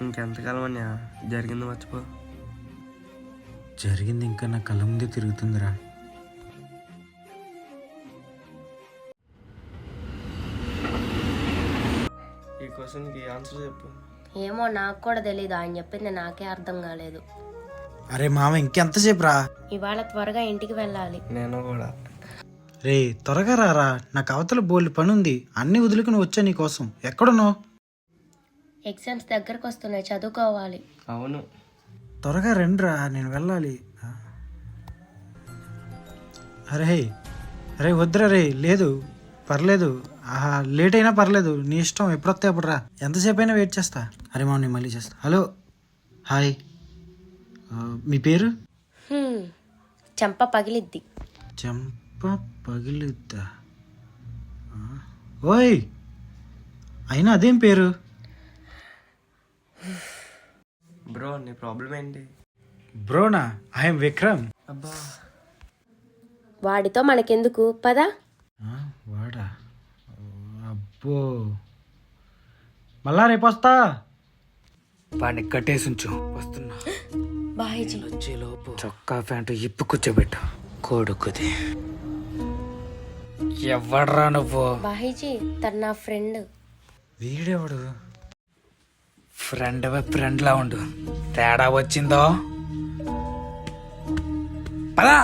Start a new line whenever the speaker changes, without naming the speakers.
ఇంకెంతకాలం అన్నా జరిగింది మర్చిపో.
జరిగింది ఇంకా నా కళ్ళ ముందే తిరుగుతుందిరా.
ఈ క్వశ్చన్కి ఆన్సర్ చెప్పు.
ఏమో నాకు కూడా తెలీదు, ఆయన చెప్పింది నాకే అర్థం కాలేదు.
అరే మామ ఇంకెంతసేపు రా?
ఇవాళ త్వరగా ఇంటికి వెళ్ళాలి.
నేను కూడా.
రే త్వరగా రారా, నాకు అవతల బోల్డ్ పని ఉంది. అన్ని వదులుకుని వచ్చా నీకోసం. ఎక్కడున్నావు?
ఎగ్జామ్స్ దగ్గరకు వస్తున్నాయి, చదువుకోవాలి.
అవును.
త్వరగా రండిరా, నేను వెళ్ళాలి. అరే అరే వద్దురా. రే లేదు పర్లేదు, ఆహా లేట్ అయినా పర్లేదు, నీ ఇష్టం. ఎప్పుడొస్తే అప్పుడు రా, ఎంతసేపు అయినా వెయిట్ చేస్తా. అరే మా నేను మళ్ళీ చేస్తా. హలో హాయ్, మీ పేరు?
చెంప పగిలిద్ది.
చెంప పగిలిద్దా? ఓయ్ అయినా అదేం పేరు?
బ్రో నీ ప్రాబ్లం ఏంటి?
బ్రోనా? ఐఎమ్ విక్రమ్.
అబ్బా
వాడితో మనకెందుకు, పదా.
వాడా? అబ్బో మళ్ళా రేపు వస్తా. వాడిని కట్టేసించు, వస్తున్నా.
బాయ్జీ
వచ్చేలోపు చొక్కా ప్యాంటు ఇప్పు కూర్చోబెట్టు. కొడుకుది. ఎవడ్రా నువ్వు?
బాయ్జీ తన నా ఫ్రెండ్.
వీడెవడు? ఫ్రెండ్ లా ఉండు, తేడా వచ్చిందో పదా.